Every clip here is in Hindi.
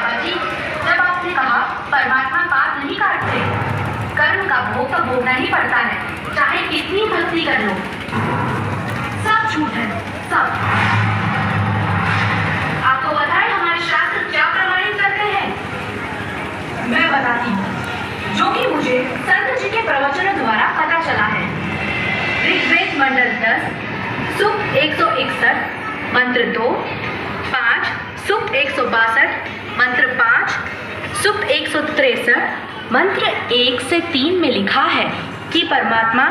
बाबा जी, जब आपने कहा परमात्मा पाप नहीं काटते, कर्म का भोग तो भोगना ही पड़ता है, चाहे कितनी भक्ति कर लो। सब झूठ है, सब। आपको बताएं हमारे शास्त्र क्या प्रमाणित करते हैं? मैं बताती हूँ, जो कि मुझे संत जी के प्रवचनों द्वारा पता चला है। ऋग्वेद मंडल 10, सूक्त 161, मंत्र 2, 5, सूक्त 162, मंत्र 5, सूक्त 163, मंत्र 1 से 3 में लिखा है कि परमात्मा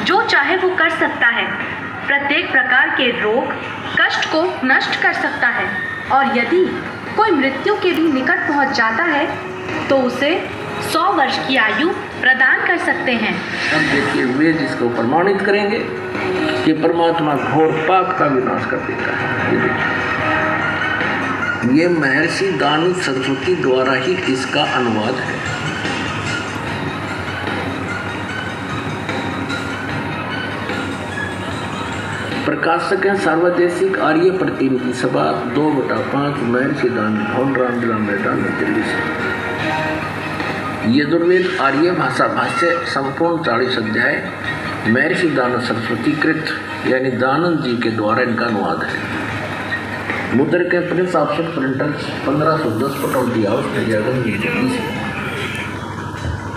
जो चाहे वो कर सकता है, प्रत्येक प्रकार के रोग कष्ट को नष्ट कर सकता है, और यदि कोई मृत्यु के भी निकट पहुंच जाता है तो उसे 100 वर्ष की आयु प्रदान कर सकते हैं। अब देखिए, वेद इसको प्रमाणित करेंगे कि परमात्मा घोर पाप का विनाश कर देता है। ये महर्षि दानव सरस्वती द्वारा ही इसका अनुवाद है। प्रकाशक है सार्वदेशिक आर्य प्रतिनिधि सभा 2/5 महर्षि दानव राम दिल्ली से। यजुर्वेद आर्य भाषा भाष्य संपूर्ण 40 अध्याय महर्षि दानव सरस्वती कृत यानी दानंद जी के द्वारा इनका अनुवाद है। मुद्रक के Prince option printers 1510 Pataudi house Delhi से।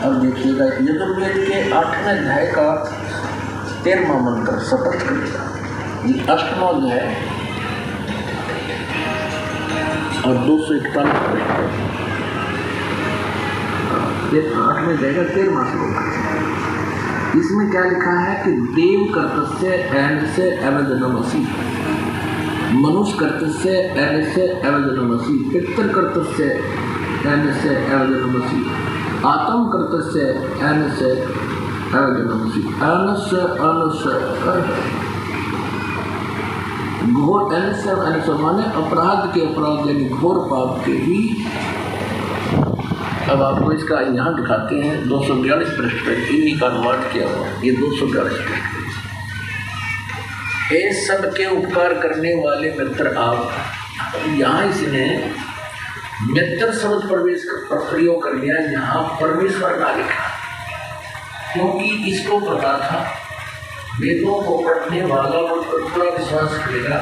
अब देखिएगा, यजुर्वेद के 8वें अध्याय का 13वां मंत्र शपथ करेगा। ये 8वां अध्याय और 241 8वें जाएगा 13वां श्लोक। इसमें क्या लिखा है कि देव कर्तस्य एन से एवदनमसी, मनुष्य कर्तस्य एन से एवदनमसी, पितर कर्तस्य एन से एवदनमसी, आत्म कर्तस्य एन से एवदनमसी, घोर एन से माने अपराध के अपराध यानी घोर पाप के भी। अब आपको इसका यहाँ दिखाते हैं 242 पृष्ठ पर इन्हीं का अनुवाद किया हुआ। ये 242 पृष्ठ। हे सबके उपकार करने वाले मित्र आप, यहाँ इसने मित्र शब्द प्रवेश का प्रयोग कर लिया, यहाँ परमेश्वर ना लिखा, क्योंकि इसको पता था वेदों को पढ़ने वाला वो पूरा विश्वास करेगा।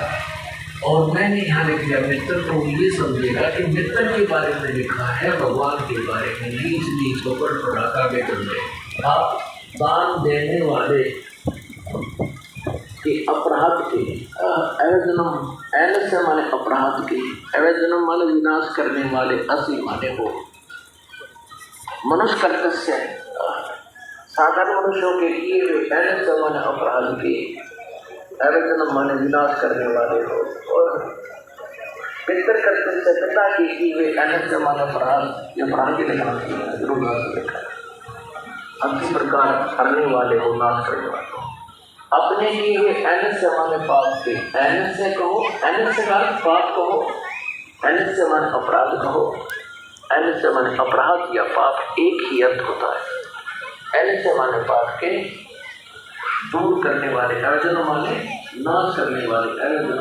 और मैंने यहाँ लिख दिया मित्र, तो ये समझेगा कि मित्र के बारे में लिखा है, भगवान के बारे में नहीं, इसलिए इसको पढ़ा का वेतन आप दान देने वाले के अपराध के अवैधनम एन से माने अपराध के, अवैधनम माने विनाश करने वाले, असी माने हो मनुष्य कर्तस्य साधारण मनुष्यों के किए हुए एन से माने अपराध के, अवैधनम माने विनाश करने वाले हो, और पितर कर्तव्य से पिता के किए हुए एन से माने अपराध या अपराध के लिखा अच्छी प्रकार करने वाले हो, नाश करने वाले हो, अपने किए हुए एन से माने पाप के, एन से कहो, एन से माने पाप कहो, एन से माने अपराध कहो, एन से माने अपराध या पाप एक ही अर्थ होता है। एन से माने पाप के दूर करने वाले, अर्जन माने नाश करने वाले, अर्जन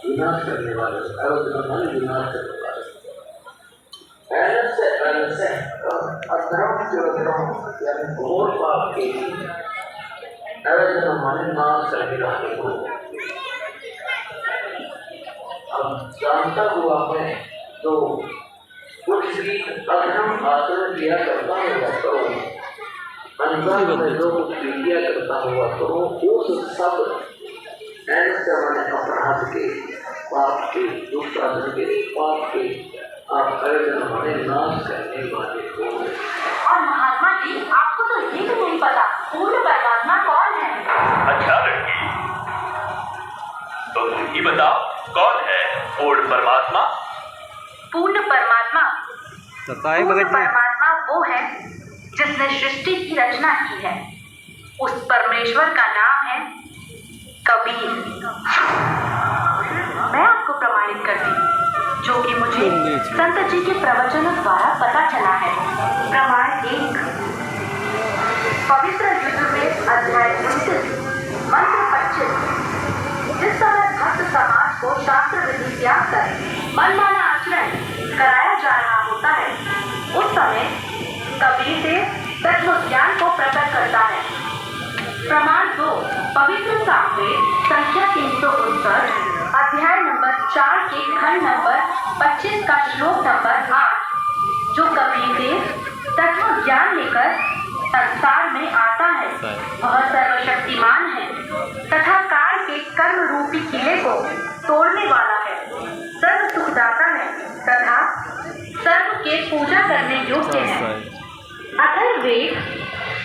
विनाश करने वाले, अर्जन माने विनाश करने वाले, एन से अधर्म यानी घोर पाप के, अर्जन माने नाश करने वाले को। अब जानता हुआ मैं तो कुछ भी अधर्म आचरण किया करता हुआ करो, अनजान में जो कुछ क्रिया करता हुआ करो, उस सब ऐसे माने अपराध के, पाप के, दुष्ट आचरण के, पाप के आप अर्जन माने नाश करने वाले हो। और महात्मा जी, आपको तो ये भी नहीं पता पूर्ण परमात्मा कौन है। अच्छा लड़की, तो तुम ही बताओ कौन है पूर्ण परमात्मा? पूर्ण परमात्मा वो है जिसने सृष्टि की रचना की है। उस परमेश्वर का नाम है कबीर। मैं आपको प्रमाणित करती हूँ, जो कि मुझे संत जी के प्रवचनों द्वारा पता चला है। प्रमाण 1, पवित्र यजुर्वेद अध्याय 29 मंत्र 25। जिस समय भक्त समाज को शास्त्र विधि त्याग कर मनमाना आचरण कराया जा रहा होता है, उस समय कबीर देव तत्व ज्ञान को प्रकट करता है। प्रमाण 2 पवित्र सामवेद संख्या 369 अध्याय नंबर 4 के खंड नंबर 25 का श्लोक नंबर 8, जो कबीर देव तत्व ज्ञान लेकर संसार में आता है, वह सर्वशक्तिमान है तथा काल के कर्म रूपी किले को तोड़ने वाला है, सर्व सुखदाता है तथा सर्व के पूजा करने योग्य है। अथर्ववेद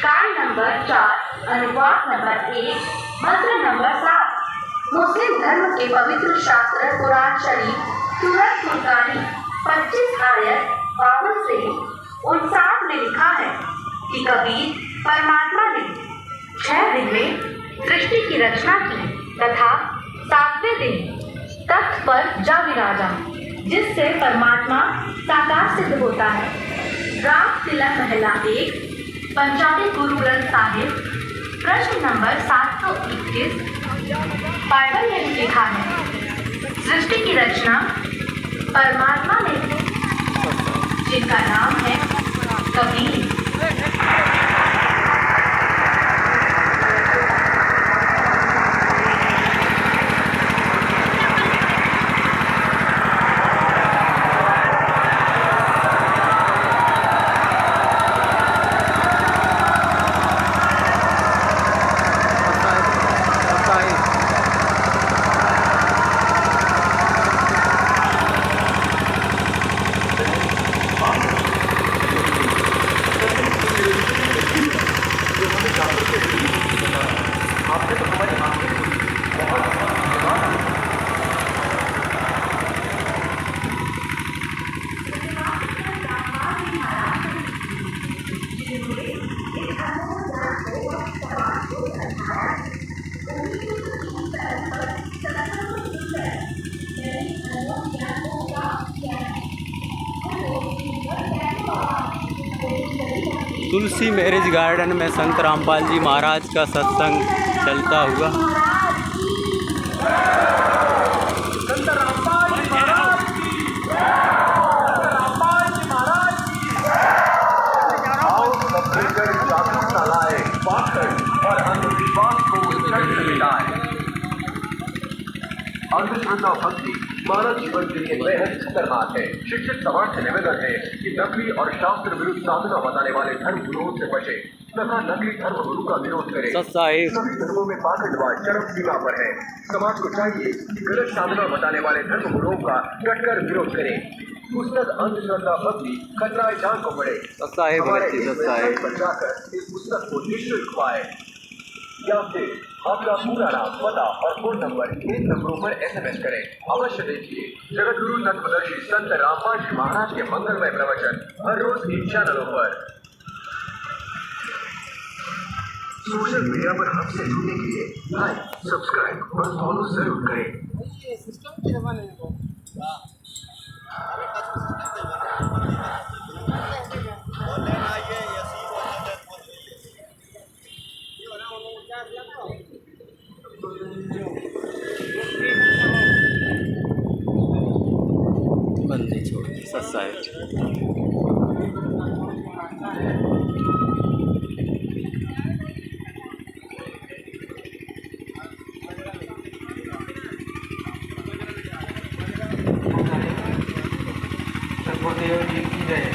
काल नंबर 4 अनुवाद नंबर 1 मंत्र नंबर 7 मुस्लिम धर्म के पवित्र शास्त्र कुरान शरीफ सूरत फुरकानी 25 आयत 52 से 59 में लिखा है कि कबीर परमात्मा ने 6 दिन में सृष्टि की रचना की तथा 7वें दिन तख्त पर जा विराजा, जिससे परमात्मा साकार सिद्ध होता है। राग तिलक महला 1 पंजाबी गुरु ग्रंथ साहिब प्रश्न नंबर 721 बाइबल में लिखा है, सृष्टि की रचना परमात्मा ने जिनका नाम है कबीर। तुलसी मैरिज गार्डन में संत रामपाल जी महाराज का सत्संग चलता हुआ। अंधश्रद्धा भक्ति मानव जीवन के लिए बेहद खतरनाक है। शिक्षित समाज से निवेदन है कि नकली और शास्त्र विरुद्ध साधना बताने वाले धर्म गुरुओं से बचे तथा नकली धर्म गुरु का विरोध करें। सभी धर्मों में पाखंडवाद चरम सीमा पर है। समाज को चाहिए कि गलत साधना बताने वाले धर्म गुरुओं का डटकर विरोध करें। पुस्तक अंधश्रद्धा भक्ति खतराए जान को पड़े। हमारे पर जाकर इस पुस्तक को निःशुल्क पाए या फिर आपका पूरा नाम, पता और फोन नंबर इन नंबरों पर SMS करें। अवश्य देखिए जगत गुरु तत्वदर्शी संत रामपाल जी महाराज के मंगलमय प्रवचन हर रोज इन चैनलों पर। सोशल मीडिया पर हमसे जुड़ने के लिए लाइक, सब्सक्राइब और फॉलो जरूर करें। बंदी छोड़ सस्ता है। सतगुरुदेव जी की जय।